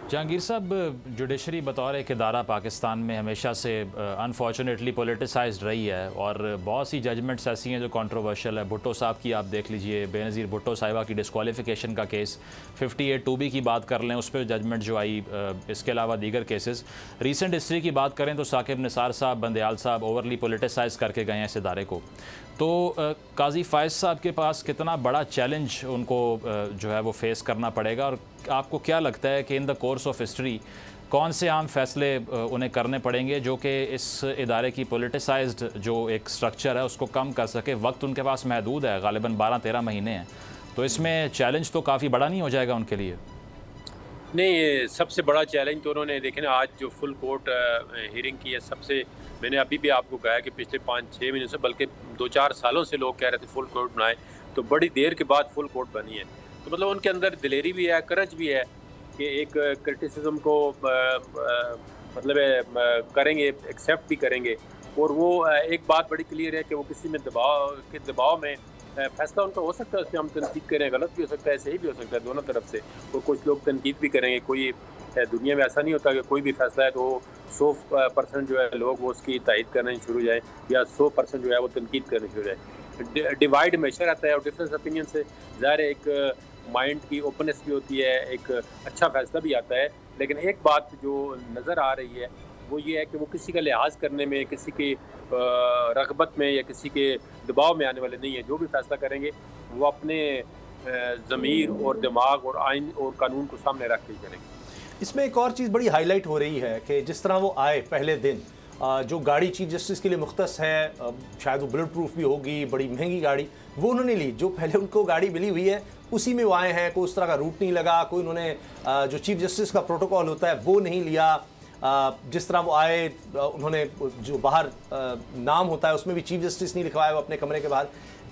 जहांगीर साहब, जुडिशरी बतौर एक इदारा पाकिस्तान में हमेशा से अनफॉर्चुनेटली पोलिटिसाइज्ड रही है और बहुत सी जजमेंट्स ऐसी हैं जो कंट्रोवर्शियल है। भुट्टो साहब की आप देख लीजिए, बेनज़ीर भुट्टो साहिबा की डिस्क्वालिफिकेशन का केस, 58(2)B की बात कर लें, उस पर जजमेंट जो आई। इसके अलावा दीगर केसेस। रीसेंट हिस्ट्री की बात करें तो साकिब निसार साहब, बंदयाल साहब ओवरली पोलिटिसाइज करके गए हैं इस इदारे को। तो काजी फायज़ साहब के पास कितना बड़ा चैलेंज उनको जो है वो फेस करना पड़ेगा, और आपको क्या लगता है कि in the course of history कौन से आम फैसले उन्हें करने पड़ेंगे जो कि इस इदारे की पोलिटिसाइज्ड जो एक स्ट्रक्चर है उसको कम कर सके? वक्त उनके पास महदूद है, गालिबन 12-13 महीने हैं, तो इसमें चैलेंज तो काफ़ी बड़ा नहीं हो जाएगा उनके लिए? नहीं, ये सबसे बड़ा चैलेंज तो उन्होंने देखे ना, आज जो फुल कोर्ट हियरिंग की है, सबसे मैंने अभी भी आपको कहा कि पिछले 5-6 महीनों से, बल्कि 2-4 सालों से लोग कह रहे थे फुल कोर्ट बनाए, तो बड़ी देर के बाद फुल कोर्ट बनी है। तो मतलब उनके अंदर दिलेरी भी है, करज भी है कि एक क्रिटिसिज्म को मतलब करेंगे, एक्सेप्ट भी करेंगे। और वो एक बात बड़ी क्लियर है कि वो किसी में दबाव में फैसला उनका हो सकता है, उसमें हम तनकीद करें, गलत भी हो सकता है, सही भी हो सकता है, दोनों तरफ से। और कुछ लोग तनकीद भी करेंगे। कोई दुनिया में ऐसा नहीं होता कि कोई भी फैसला है तो 100% जो है लोग वो उसकी तायद करना शुरू हो जाए, या 100% जो है वो तनकीद करनी शुरू हो जाए। डिवाइड हमेशा रहता है, और डिफरेंस ओपिनियन से ज़ाहिर एक माइंड की ओपननेस भी होती है, एक अच्छा फैसला भी आता है। लेकिन एक बात जो नज़र आ रही है वो ये है कि वो किसी का लिहाज करने में, किसी की रग़बत में या किसी के दबाव में आने वाले नहीं है। जो भी फैसला करेंगे वो अपने ज़मीर और दिमाग और आइन और कानून को सामने रख के ही करेंगे। इसमें एक और चीज़ बड़ी हाईलाइट हो रही है कि जिस तरह वो आए पहले दिन, जो गाड़ी चीफ जस्टिस के लिए मुख्तस है, शायद वो बुलेट प्रूफ भी होगी, बड़ी महंगी गाड़ी, वो उन्होंने ली। जो पहले उनको गाड़ी मिली हुई है उसी में वो आए हैं, कोई उस तरह का रूट नहीं लगा, कोई उन्होंने जो चीफ जस्टिस का प्रोटोकॉल होता है वो नहीं लिया। जिस तरह वो आए, उन्होंने जो बाहर नाम होता है उसमें भी चीफ जस्टिस नहीं लिखवाया वो अपने कमरे के बाहर।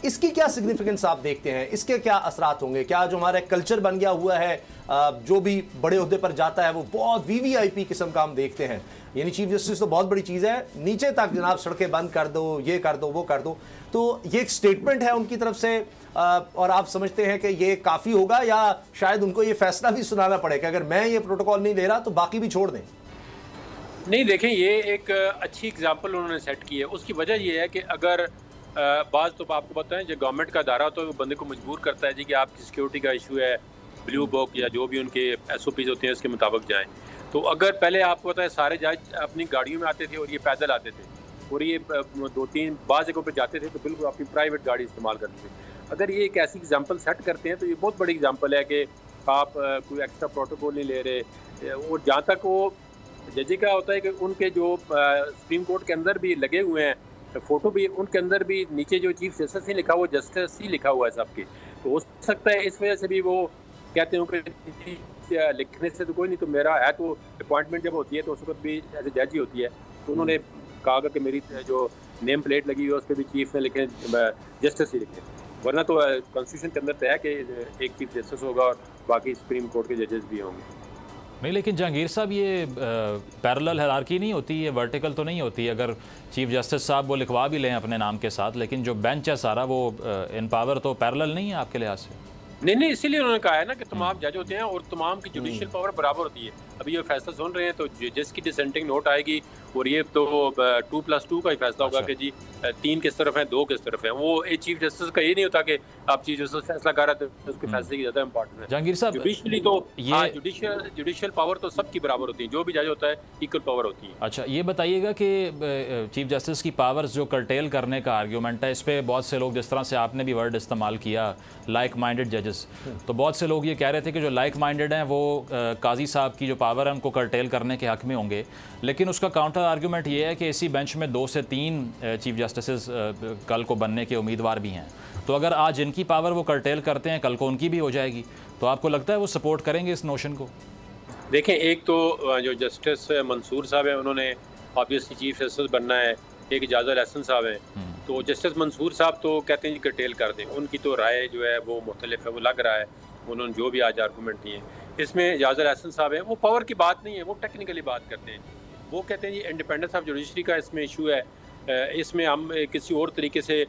इसकी क्या सिग्निफिकेंस आप देखते हैं? इसके क्या असरात होंगे? क्या जो हमारा कल्चर बन गया हुआ है, जो भी बड़े ओहदे पर जाता है वो बहुत वीवीआईपी किस्म का हम देखते हैं, यानी चीफ जस्टिस तो बहुत बड़ी चीज़ है, नीचे तक जनाब सड़कें बंद कर दो, ये कर दो, वो कर दो। तो ये एक स्टेटमेंट है उनकी तरफ से, और आप समझते हैं कि ये काफ़ी होगा, या शायद उनको ये फैसला भी सुनाना पड़े कि अगर मैं ये प्रोटोकॉल नहीं दे रहा तो बाकी भी छोड़ दें? नहीं, देखें, ये एक अच्छी एग्जाम्पल उन्होंने सेट की है। उसकी वजह ये है कि अगर बाज़ तो आपको बताएं, जो गवर्नमेंट का अदारा होता है वो बंदे को मजबूर करता है जी कि आपकी सिक्योरिटी का इशू है, ब्लू बुक या जो भी उनके SOPs होते हैं उसके मुताबिक जाएं। तो अगर पहले आपको पता है सारे जज अपनी गाड़ियों में आते थे और ये पैदल आते थे, और ये 2-3 बाज़ जगहों पर जाते थे तो बिल्कुल अपनी प्राइवेट गाड़ी इस्तेमाल करते थे। अगर ये एक ऐसी एग्जाम्पल सेट करते हैं तो ये बहुत बड़ी एग्जाम्पल है कि आप कोई एक्स्ट्रा प्रोटोकॉल नहीं ले रहे। और जहाँ तक वो जज का होता है कि उनके जो सुप्रीम कोर्ट के अंदर भी लगे हुए हैं फ़ोटो भी, उनके अंदर भी नीचे जो चीफ जस्टिस नहीं लिखा, वो जस्टिस ही लिखा हुआ है सबके। तो हो सकता है इस वजह से भी वो कहते हैं कि लिखने से तो कोई नहीं, तो मेरा है, तो अपॉइंटमेंट जब होती है तो उस वक्त भी एज ए जज ही होती है। तो उन्होंने कहा कि मेरी जो नेम प्लेट लगी हुई है उस पर भी चीफ ने लिखे, जस्टिस ही लिखे, वरना तो कॉन्स्टिट्यूशन के अंदर तय है कि एक चीफ जस्टिस होगा और बाकी सुप्रीम कोर्ट के जजेस भी होंगे। नहीं, लेकिन जहांगीर साहब ये पैरेलल हायरार्की नहीं होती, ये वर्टिकल तो नहीं होती? अगर चीफ जस्टिस साहब वो लिखवा भी लें अपने नाम के साथ, लेकिन जो बेंच है सारा वो इन पावर तो पैरेलल नहीं है आपके लिहाज से? नहीं, इसीलिए उन्होंने कहा है ना कि तमाम जज होते हैं और तमाम की जुडिशियल पावर बराबर होती है। अभी ये फैसला सुन रहे हैं तो जज की डिसेंटिंग नोट आएगी और ये तो 2+2 का ही फैसला होगा कि जी 3 किस तरफ है, 2 किस तरफ है। वो एक चीफ जस्टिस का ये नहीं होता कि आप चीफ जस्टिस फैसला कर रहे थे उसके फैसले की ज़्यादा इंपॉर्टेंट है। जहांगीर साहब, जुडिशली तो ये जुडिशियल पावर तो सबकी बराबर होती है, जो भी जज होता है इक्वल पावर होती है। अच्छा, ये बताइएगा कि चीफ जस्टिस की पावर्स जो कर्टेल करने का आर्ग्यूमेंट है, इस पर बहुत से लोग, जिस तरह से आपने भी वर्ड इस्तेमाल किया लाइक माइंडेड जजेस, तो बहुत से लोग ये कह रहे थे कि जो लाइक माइंडेड हैं वो काजी साहब की जो पावर है उनको कर्टेल करने के हक में होंगे। लेकिन उसका काउंटर आर्ग्यूमेंट ये है कि इसी बेंच में 2 से 3 चीफ जस्टिस कल को बनने के उम्मीदवार भी हैं। तो अगर आज इनकी पावर वो कर्टेल करते हैं, कल को उनकी भी हो जाएगी। तो आपको लगता है वो सपोर्ट करेंगे इस नोशन को? देखें, एक तो जो जस्टिस मंसूर साहब हैं उन्होंने ऑब्वियसली चीफ जस्टिस बनना है, एक इजाज़त हसन साहब हैं। तो जस्टिस मंसूर साहब तो कहते हैं कर्टेल कर दें, उनकी तो राय जो है वो मुख्तलिफ है, वो लग रहा है उन्होंने जो भी आज आर्गूमेंट दिए। इसमें इजाज़त हसन साहब हैं, वो पावर की बात नहीं है, वो टेक्निकली बात करते हैं। वो कहते हैं जी इंडिपेंडेंस ऑफ जुडिशरी का इसमें इशू है, इसमें हम किसी और तरीके से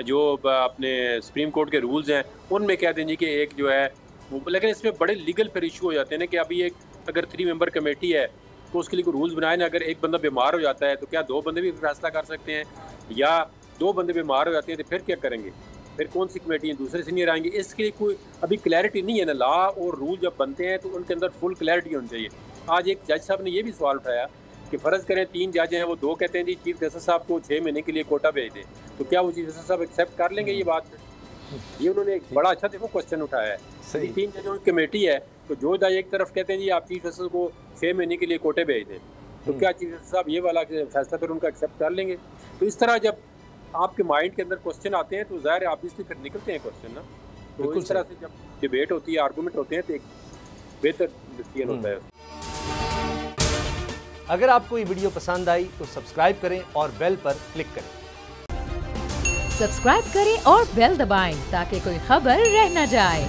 जो अपने सुप्रीम कोर्ट के रूल्स हैं उनमें कह दें जी कि एक जो है वो, लेकिन इसमें बड़े लीगल फिर इशू हो जाते हैं ना कि अभी एक अगर 3 मेंबर कमेटी है तो उसके लिए कोई रूल्स बनाए ना। अगर एक बंदा बीमार हो जाता है तो क्या 2 बंदे भी फैसला कर सकते हैं, या 2 बंदे बीमार हो जाते हैं तो फिर क्या करेंगे, फिर कौन सी कमेटी है, दूसरे सीनियर आएंगे। इसके लिए कोई अभी क्लैरिटी नहीं है ना। लॉ और रूल जब बनते हैं तो उनके अंदर फुल क्लैरिटी होनी चाहिए। आज एक जज साहब ने ये भी सवाल उठाया कि फ़र्ज़ करें 3 जज हैं, वो 2 कहते हैं जी चीफ जस्टिस साहब को 6 महीने के लिए कोटा भेज दें, तो क्या वो चीफ जस्टिस साहब एक्सेप्ट कर लेंगे ये बात? ये उन्होंने एक बड़ा अच्छा देखो क्वेश्चन उठाया है। 3 जजों की कमेटी है तो जो जज एक तरफ कहते हैं जी आप चीफ जस्टिस को 6 महीने के लिए कोटे भेज दें, तो क्या चीफ जस्टिस साहब ये वाला फैसला फिर उनका एक्सेप्ट कर लेंगे? तो इस तरह जब आपके माइंड के अंदर क्वेश्चन आते हैं तो ज़ाहिर है ऑब्वियसली फिर निकलते हैं क्वेश्चन ना। तो इस तरह से जब डिबेट होती है, आर्गूमेंट होते हैं, तो एक बेहतर डिसीजन होता है। अगर आपको ये वीडियो पसंद आई तो सब्सक्राइब करें और बेल पर क्लिक करें। सब्सक्राइब करें और बेल दबाएं ताकि कोई खबर रह न जाए।